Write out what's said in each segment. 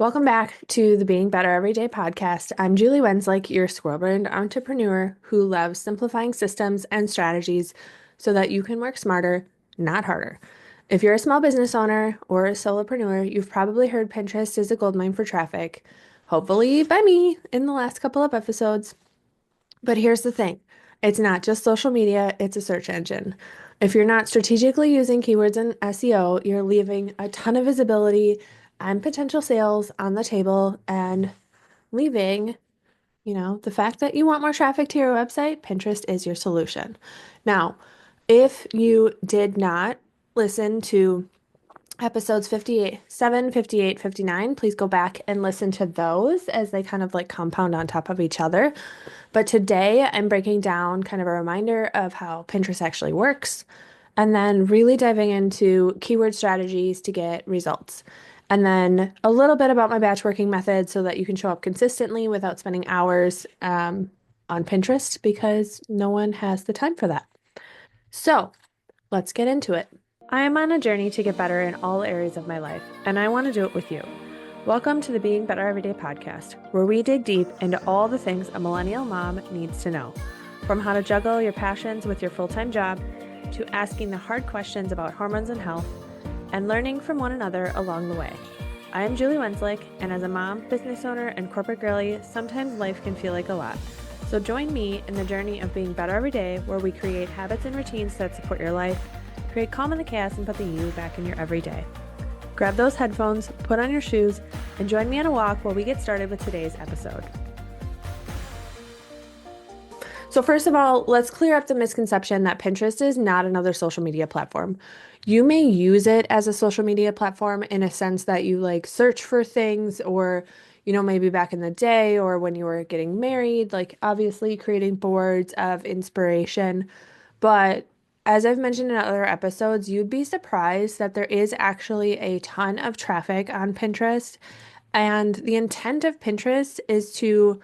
Welcome back to the Being Better Everyday podcast. I'm Julie Wenzlik, your squirrel brained entrepreneur who loves simplifying systems and strategies so that you can work smarter, not harder. If you're a small business owner or a solopreneur, you've probably heard Pinterest is a goldmine for traffic, hopefully by me in the last couple of episodes. But here's the thing, it's not just social media, it's a search engine. If you're not strategically using keywords in SEO, you're leaving a ton of visibility and potential sales on the table and leaving, the fact that you want more traffic to your website, Pinterest is your solution. Now, if you did not listen to episodes 57, 58, 59, please go back and listen to those as they kind of like compound on top of each other. But today I'm breaking down kind of a reminder of how Pinterest actually works, and then really diving into keyword strategies to get results. And then a little bit about my batch working method so that you can show up consistently without spending hours on Pinterest because no one has the time for that. So let's get into it. I am on a journey to get better in all areas of my life, and I want to do it with you. Welcome to the Being Better Everyday podcast, where we dig deep into all the things a millennial mom needs to know. From how to juggle your passions with your full-time job, to asking the hard questions about hormones and health, and learning from one another along the way. I am Julie Wenzlik, and as a mom, business owner, and corporate girly, sometimes life can feel like a lot. So join me in the journey of being better every day, where we create habits and routines that support your life, create calm in the chaos, and put the you back in your everyday. Grab those headphones, put on your shoes, and join me on a walk while we get started with today's episode. So first of all, let's clear up the misconception that Pinterest is not another social media platform. You may use it as a social media platform in a sense that you like search for things or, maybe back in the day or when you were getting married, like obviously creating boards of inspiration. But as I've mentioned in other episodes, you'd be surprised that there is actually a ton of traffic on Pinterest. And the intent of Pinterest is to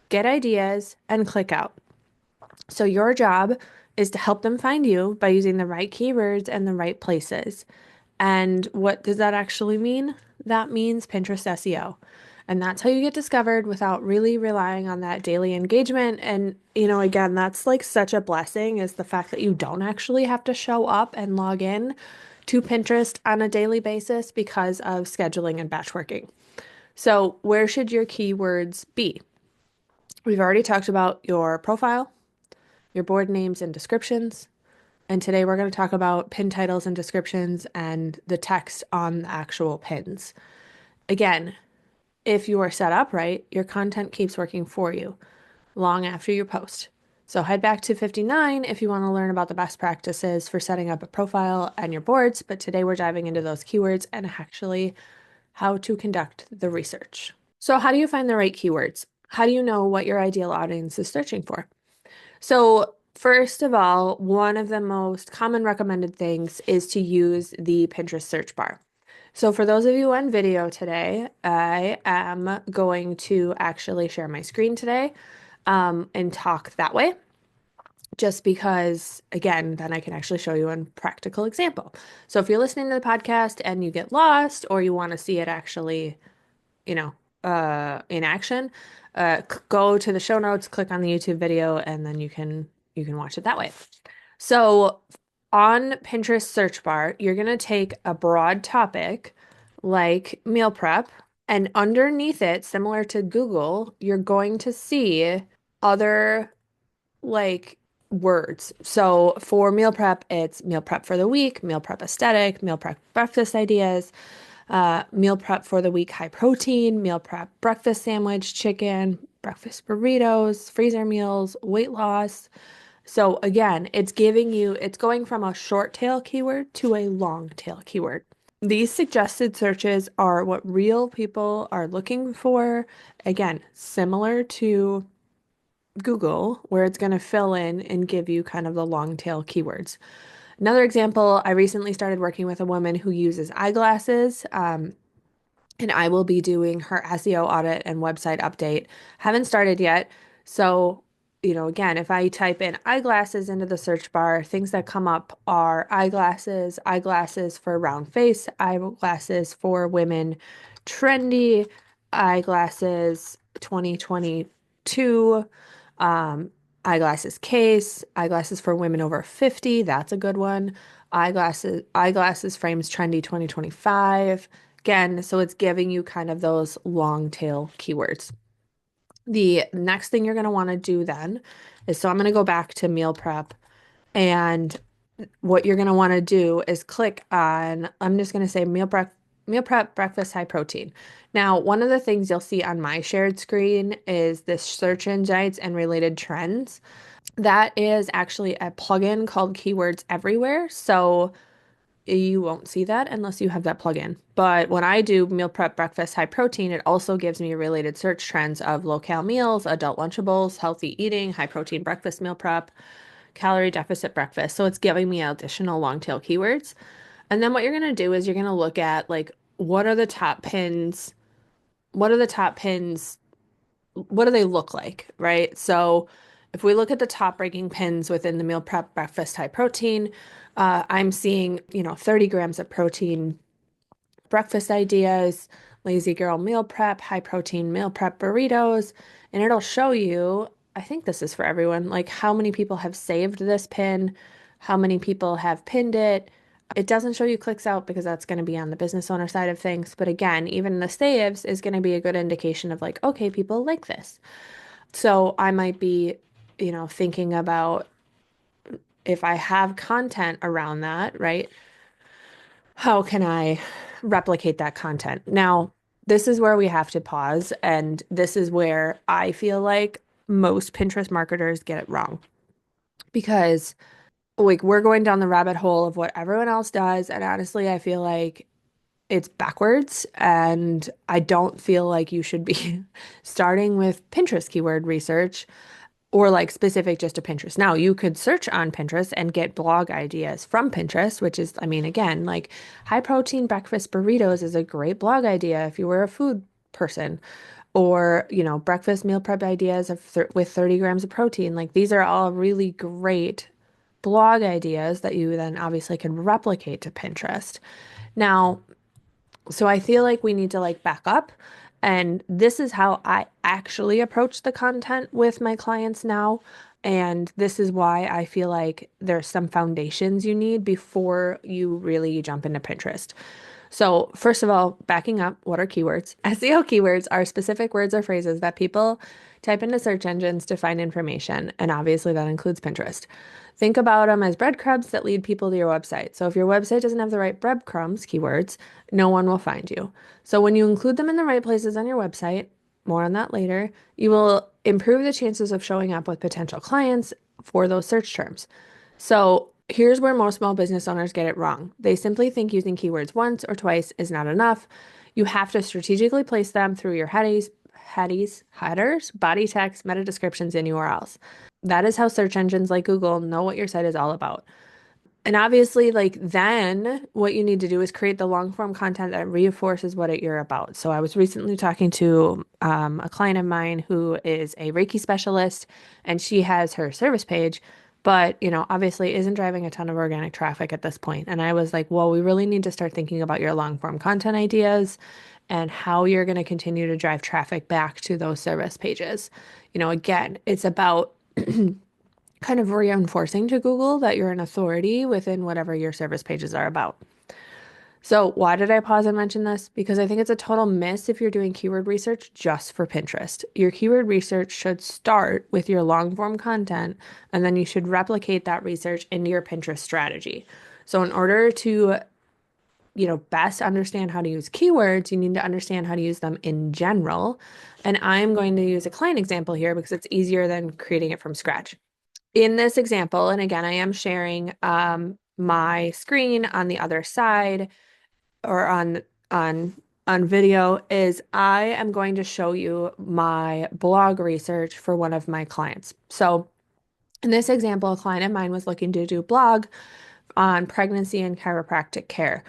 get ideas and click out. So your job is to help them find you by using the right keywords and the right places. And what does that actually mean? That means Pinterest SEO. And that's how you get discovered without really relying on that daily engagement. And, again, that's like such a blessing is the fact that you don't actually have to show up and log in to Pinterest on a daily basis because of scheduling and batch working. So, where should your keywords be? We've already talked about your profile, your board names and descriptions. And today we're going to talk about pin titles and descriptions and the text on the actual pins. Again, if you are set up right, your content keeps working for you long after you post. So head back to 59 if you want to learn about the best practices for setting up a profile and your boards. But today we're diving into those keywords and actually how to conduct the research. So how do you find the right keywords? How do you know what your ideal audience is searching for? So first of all, one of the most common recommended things is to use the Pinterest search bar. So for those of you on video today, I am going to actually share my screen today and talk that way, just because, again, then I can actually show you a practical example. So if you're listening to the podcast and you get lost or you want to see it actually, in action, go to the show notes, click on the YouTube video, and then you can watch it that way. So on Pinterest search bar, you're going to take a broad topic like meal prep, and underneath it, similar to Google, you're going to see other like words. So for meal prep, it's meal prep for the week, meal prep aesthetic, meal prep breakfast ideas, meal prep for the week, high protein, meal prep, breakfast sandwich, chicken, breakfast burritos, freezer meals, weight loss. So again, it's going from a short tail keyword to a long tail keyword. These suggested searches are what real people are looking for. Again, similar to Google, where it's going to fill in and give you kind of the long tail keywords. Another example, I recently started working with a woman who uses eyeglasses, and I will be doing her SEO audit and website update. Haven't started yet. So, again, if I type in eyeglasses into the search bar, things that come up are eyeglasses, eyeglasses for round face, eyeglasses for women trendy, eyeglasses 2022, um, eyeglasses case, eyeglasses for women over 50, that's a good one. Eyeglasses frames trendy 2025. Again, so it's giving you kind of those long tail keywords. The next thing you're going to want to do then is, so I'm going to go back to meal prep, and what you're going to want to do is click on, I'm just going to say meal prep breakfast high protein. Now, one of the things you'll see on my shared screen is this search engines and related trends. That is actually a plugin called Keywords Everywhere. So you won't see that unless you have that plugin. But when I do meal prep breakfast high protein, it also gives me related search trends of low-cal meals, adult Lunchables, healthy eating, high protein breakfast meal prep, calorie deficit breakfast. So it's giving me additional long tail keywords. And then what you're going to do is you're going to look at like what are the top pins? What are the top pins? What do they look like, right? So if we look at the top ranking pins within the meal prep breakfast high protein, I'm seeing, 30 grams of protein breakfast ideas, lazy girl meal prep, high protein meal prep burritos, and it'll show you, I think this is for everyone, like how many people have saved this pin, how many people have pinned it. It doesn't show you clicks out because that's going to be on the business owner side of things. But again, even the saves is going to be a good indication of like, okay, people like this. So I might be, thinking about if I have content around that, right? How can I replicate that content? Now, this is where we have to pause, and this is where I feel like most Pinterest marketers get it wrong because like we're going down the rabbit hole of what everyone else does, and honestly, I feel like it's backwards, and I don't feel like you should be starting with Pinterest keyword research or like specific just to Pinterest. Now, you could search on Pinterest and get blog ideas from Pinterest, which is, I mean, again, like high protein breakfast burritos is a great blog idea if you were a food person, or, breakfast meal prep ideas with 30 grams of protein. Like these are all really great blog ideas that you then obviously can replicate to Pinterest. Now, so I feel like we need to like back up. And this is how I actually approach the content with my clients now. And this is why I feel like there's some foundations you need before you really jump into Pinterest. So, first of all, backing up, what are keywords? SEO keywords are specific words or phrases that people type into search engines to find information, and obviously that includes Pinterest. Think about them as breadcrumbs that lead people to your website. So, if your website doesn't have the right breadcrumbs, keywords, no one will find you. So, when you include them in the right places on your website, more on that later, you will improve the chances of showing up with potential clients for those search terms. So here's where most small business owners get it wrong. They simply think using keywords once or twice is not enough. You have to strategically place them through your headers, body text, meta descriptions, and URLs. That is how search engines like Google know what your site is all about. And obviously, like then what you need to do is create the long form content that reinforces you're about. So I was recently talking to a client of mine who is a Reiki specialist, and she has her service page, but obviously isn't driving a ton of organic traffic at this point. And I was like, well, we really need to start thinking about your long form content ideas and how you're going to continue to drive traffic back to those service pages. Again, it's about kind of reinforcing to Google that you're an authority within whatever your service pages are about. So, why did I pause and mention this? Because I think it's a total miss if you're doing keyword research just for Pinterest. Your keyword research should start with your long form content, and then you should replicate that research into your Pinterest strategy. So, in order to best understand how to use keywords, you need to understand how to use them in general. And I'm going to use a client example here because it's easier than creating it from scratch. In this example, and again, I am sharing my screen on the other side or on video, is I am going to show you my blog research for one of my clients. So in this example, a client of mine was looking to do blog on pregnancy and chiropractic care.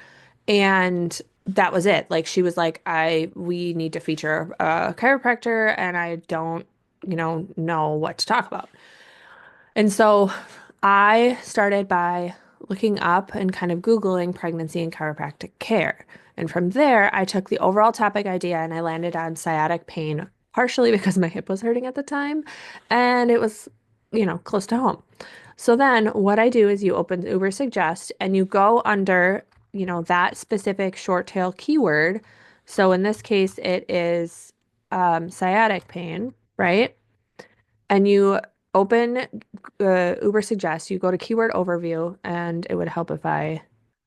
And that was it. Like she was like, we need to feature a chiropractor and I don't, know what to talk about. And so I started by looking up and kind of Googling pregnancy and chiropractic care. And from there, I took the overall topic idea and I landed on sciatic pain, partially because my hip was hurting at the time and it was, close to home. So then what I do is you open Uber Suggest and you go under, that specific short tail keyword. So in this case, it is sciatic pain, right? And you open Uber Suggest, you go to keyword overview, and it would help if I.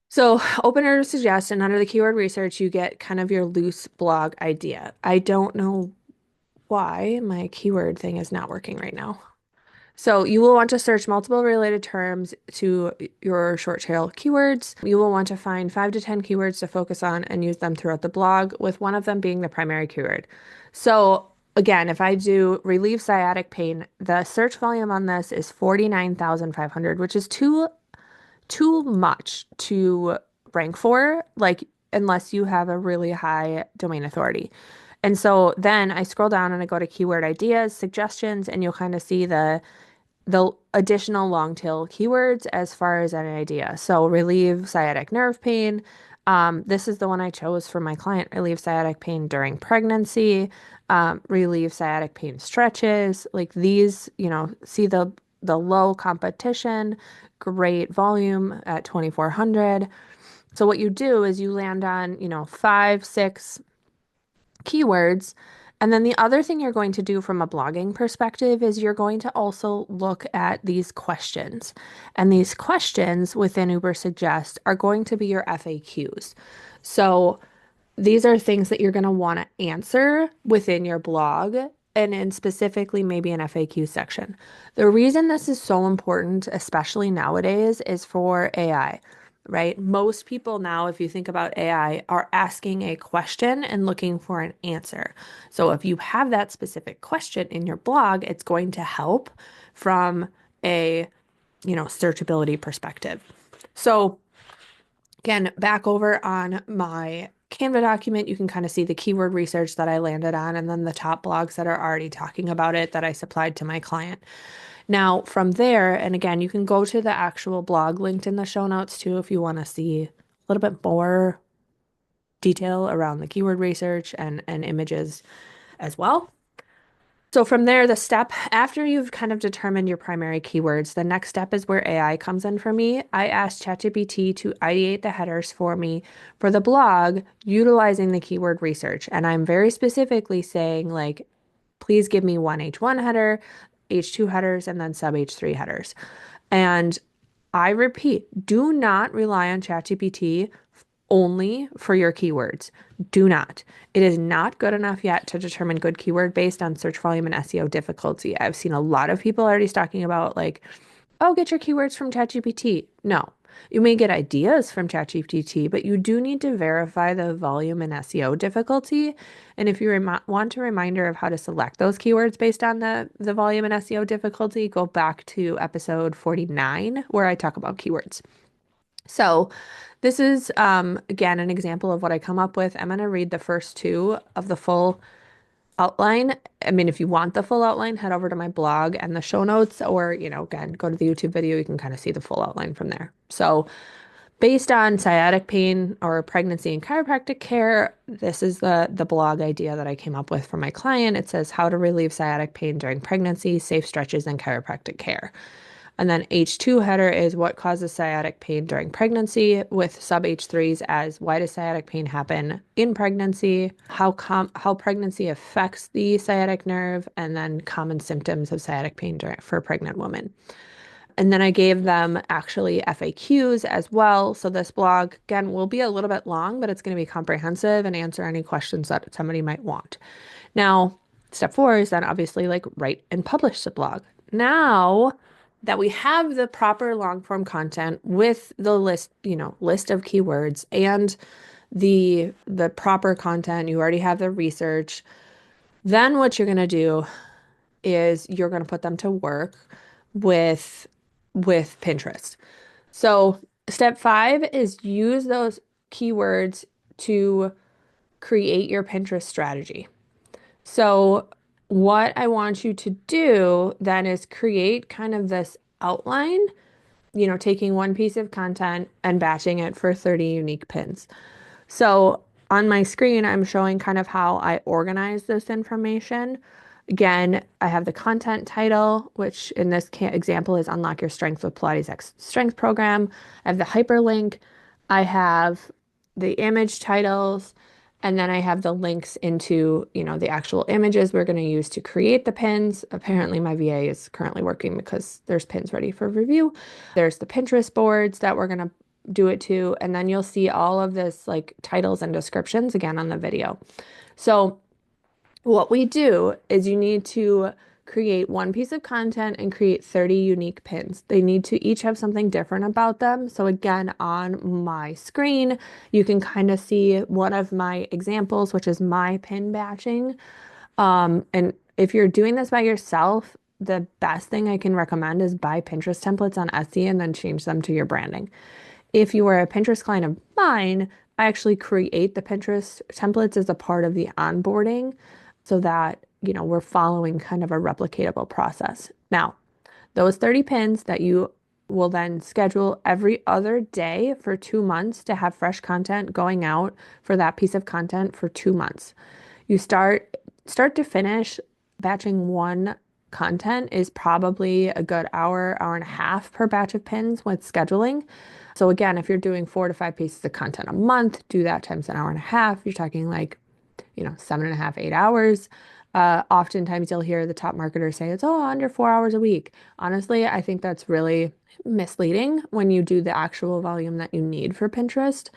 So open Uber Suggest, and under the keyword research, you get kind of your loose blog idea. I don't know why my keyword thing is not working right now. So you will want to search multiple related terms to your short tail keywords. You will want to find 5 to 10 keywords to focus on and use them throughout the blog, with one of them being the primary keyword. So again, if I do relieve sciatic pain, the search volume on this is 49,500, which is too much to rank for, like unless you have a really high domain authority. And so then I scroll down and I go to keyword ideas, suggestions, and you'll kind of see the additional long tail keywords as far as an idea. So relieve sciatic nerve pain. This is the one I chose for my client, relieve sciatic pain during pregnancy, relieve sciatic pain stretches. Like these, see the low competition, great volume at 2,400. So what you do is you land on, 5, 6 keywords. And then the other thing you're going to do from a blogging perspective is you're going to also look at these questions. And these questions within Uber Suggest are going to be your FAQs. So these are things that you're going to want to answer within your blog and in specifically maybe an FAQ section. The reason this is so important, especially nowadays, is for AI, right? Most people now, if you think about AI, are asking a question and looking for an answer. So if you have that specific question in your blog, it's going to help from a, searchability perspective. So again, back over on my Canva document, you can kind of see the keyword research that I landed on and then the top blogs that are already talking about it that I supplied to my client. Now, from there, and again, you can go to the actual blog linked in the show notes too if you want to see a little bit more detail around the keyword research and images as well. So from there, the step after you've kind of determined your primary keywords, the next step is where AI comes in for me. I asked ChatGPT to ideate the headers for me for the blog utilizing the keyword research. And I'm very specifically saying, like, please give me one H1 header, H2 headers, and then sub H3 headers. And I repeat, do not rely on ChatGPT only for your keywords. Do not. It is not good enough yet to determine good keyword based on search volume and SEO difficulty. I've seen a lot of people already talking about like, oh, get your keywords from ChatGPT. No. You may get ideas from ChatGPT, but you do need to verify the volume and SEO difficulty. And if you want a reminder of how to select those keywords based on the volume and SEO difficulty, go back to episode 49 where I talk about keywords. So this is, again, an example of what I come up with. I'm going to read the first two of the full outline. I mean, if you want the full outline, head over to my blog and the show notes, or, again, go to the YouTube video. You can kind of see the full outline from there. So based on sciatic pain or pregnancy and chiropractic care, this is the blog idea that I came up with for my client. It says how to relieve sciatic pain during pregnancy, safe stretches, and chiropractic care. And then H2 header is what causes sciatic pain during pregnancy, with sub H3s as why does sciatic pain happen in pregnancy, how pregnancy affects the sciatic nerve, and then common symptoms of sciatic pain for pregnant women. And then I gave them actually FAQs as well. So this blog, again, will be a little bit long, but it's going to be comprehensive and answer any questions that somebody might want. Now, step 4 is then obviously like write and publish the blog. Now that we have the proper long form content with the list of keywords and the proper content, you already have the research, then what you're going to do is you're going to put them to work with Pinterest. So step 5 is use those keywords to create your Pinterest strategy. So what I want you to do then is create kind of this outline taking one piece of content and batching it for 30 unique pins. So on my screen, I'm showing kind of how I organize this information. Again, I have the content title, which in this example is Unlock Your Strength with Pilates X Strength Program. I have the hyperlink. I have the image titles, and then I have the links into, the actual images we're going to use to create the pins. Apparently, my VA is currently working because there's pins ready for review. There's the Pinterest boards that we're going to do it to, and then you'll see all of this like titles and descriptions again on the video. So what we do is you need to create one piece of content and create 30 unique pins. They need to each have something different about them. So again, on my screen, you can kind of see one of my examples, which is my pin batching. And if you're doing this by yourself, the best thing I can recommend is buy Pinterest templates on Etsy and then change them to your branding. If you are a Pinterest client of mine, I actually create the Pinterest templates as a part of the onboarding so that, we're following kind of a replicatable process. Now, those 30 pins that you will then schedule every other day for 2 months to have fresh content going out for that piece of content for 2 months. You start to finish, batching one content is probably a good hour, hour and a half per batch of pins with scheduling. So again, if you're doing 4 to 5 pieces of content a month, do that times an hour and a half. You're talking like, 7.5, 8 hours. Oftentimes you'll hear the top marketers say it's under 4 hours a week. Honestly, I think that's really misleading when you do the actual volume that you need for Pinterest.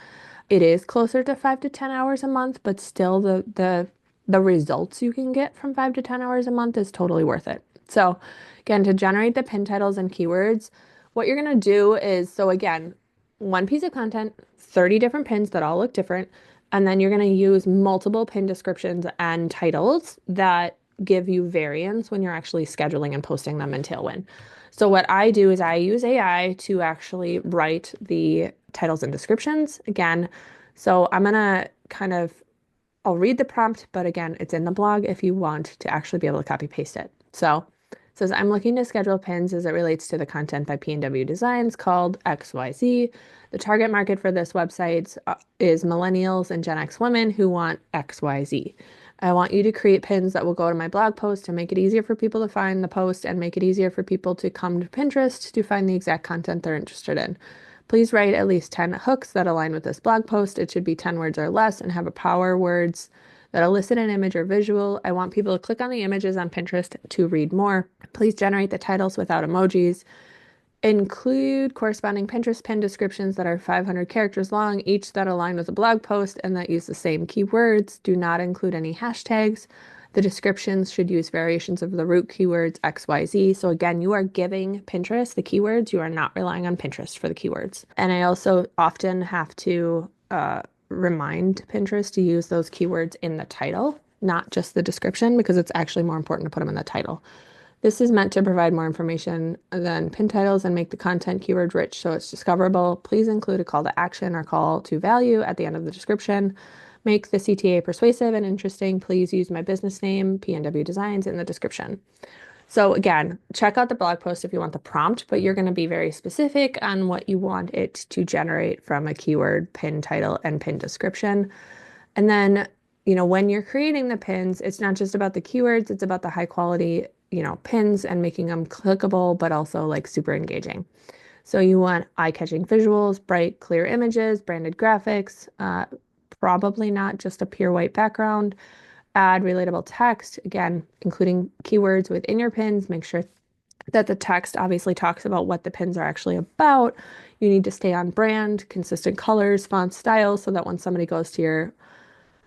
It is closer to 5 to 10 hours a month, but still the results you can get from 5 to 10 hours a month is totally worth it. So again, to generate the pin titles and keywords, what you're going to do is, so again, one piece of content, 30 different pins that all look different, and then you're going to use multiple pin descriptions and titles that give you variance when you're actually scheduling and posting them in Tailwind. So what I do is I use AI to actually write the titles and descriptions again. So I'm going to I'll read the prompt, but again, it's in the blog if you want to actually be able to copy paste it. So it says, I'm looking to schedule pins as it relates to the content by P&W Designs called XYZ. The target market for this website is millennials and Gen X women who want XYZ. I want you to create pins that will go to my blog post to make it easier for people to find the post and make it easier for people to come to Pinterest to find the exact content they're interested in. Please write at least 10 hooks that align with this blog post. It should be 10 words or less and have a power words that elicit an image or visual. I want people to click on the images on Pinterest to read more. Please generate the titles without emojis. Include corresponding Pinterest pin descriptions that are 500 characters long, each that align with a blog post and that use the same keywords. Do not include any hashtags. The descriptions should use variations of the root keywords XYZ. So again, you are giving Pinterest the keywords. You are not relying on Pinterest for the keywords. And I also often have to remind Pinterest to use those keywords in the title, not just the description, because it's actually more important to put them in the title. This is meant to provide more information than pin titles and make the content keyword rich so it's discoverable. Please include a call to action or call to value at the end of the description. Make the CTA persuasive and interesting. Please use my business name, P&W Designs, in the description. So again, check out the blog post if you want the prompt, but you're going to be very specific on what you want it to generate from a keyword, pin title, and pin description. And then, when you're creating the pins, it's not just about the keywords, it's about the high quality, pins and making them clickable, but also like super engaging. So you want eye-catching visuals, bright, clear images, branded graphics, probably not just a pure white background. Add relatable text, again, including keywords within your pins. Make sure that the text obviously talks about what the pins are actually about. You need to stay on brand, consistent colors, font styles, so that when somebody goes to your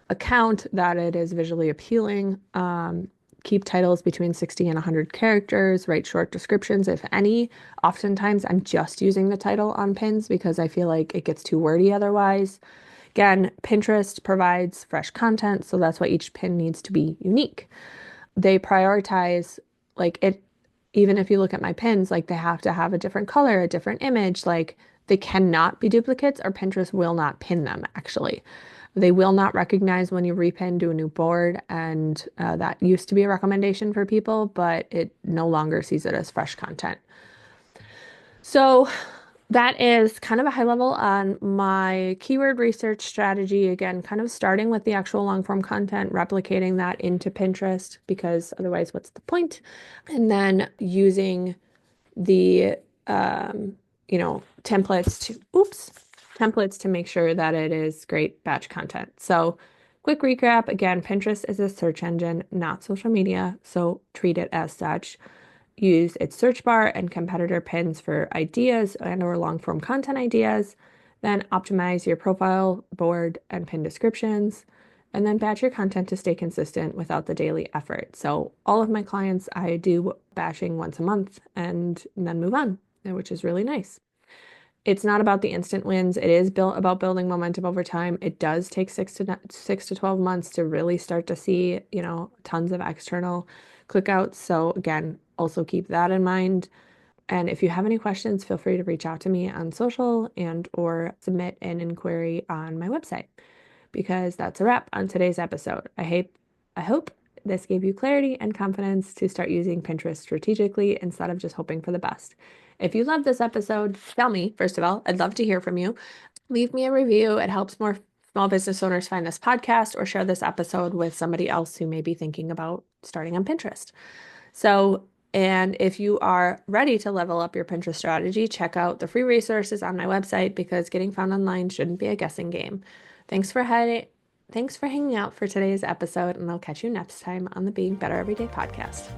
account, that it is visually appealing. Keep titles between 60 and 100 characters. Write short descriptions, if any. Oftentimes, I'm just using the title on pins because I feel like it gets too wordy otherwise. Again, Pinterest provides fresh content, so that's why each pin needs to be unique. They prioritize, like it, even if you look at my pins, like they have to have a different color, a different image, like they cannot be duplicates or Pinterest will not pin them, actually. They will not recognize when you repin to a new board, and that used to be a recommendation for people, but it no longer sees it as fresh content. So That is kind of a high level on my keyword research strategy. Again, kind of starting with the actual long form content, replicating that into Pinterest, because otherwise, what's the point? And then using the templates to make sure that it is great batch content. So quick recap, again, Pinterest is a search engine, not social media, so treat it as such. Use its search bar and competitor pins for ideas and or long form content ideas. Then optimize your profile board and pin descriptions, and then batch your content to stay consistent without the daily effort. So all of my clients, I do batching once a month and then move on, which is really nice. It's not about the instant wins. It is built about building momentum over time. It does take 6 to 12 months to really start to see, tons of external clickouts. So again, also keep that in mind. And if you have any questions, feel free to reach out to me on social and or submit an inquiry on my website, because that's a wrap on today's episode. I hope this gave you clarity and confidence to start using Pinterest strategically instead of just hoping for the best. If you love this episode, tell me, first of all, I'd love to hear from you. Leave me a review. It helps more small business owners find this podcast, or share this episode with somebody else who may be thinking about starting on Pinterest. And if you are ready to level up your Pinterest strategy, check out the free resources on my website, because getting found online shouldn't be a guessing game. Thanks for hanging out for today's episode, and I'll catch you next time on the Being Better Everyday podcast.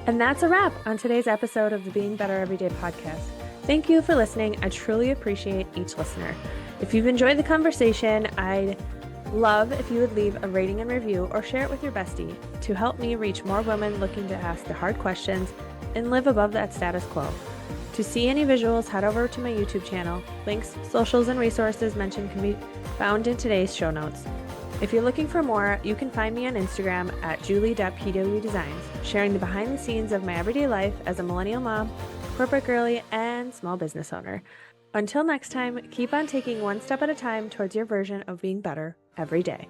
And that's a wrap on today's episode of the Being Better Everyday podcast. Thank you for listening. I truly appreciate each listener. If you've enjoyed the conversation, I'd love if you would leave a rating and review or share it with your bestie to help me reach more women looking to ask the hard questions and live above that status quo. To see any visuals, head over to my YouTube channel. Links, socials, and resources mentioned can be found in today's show notes. If you're looking for more, you can find me on Instagram at julie.pwdesigns, sharing the behind the scenes of my everyday life as a millennial mom, corporate girly, and small business owner. Until next time, keep on taking one step at a time towards your version of being better every day.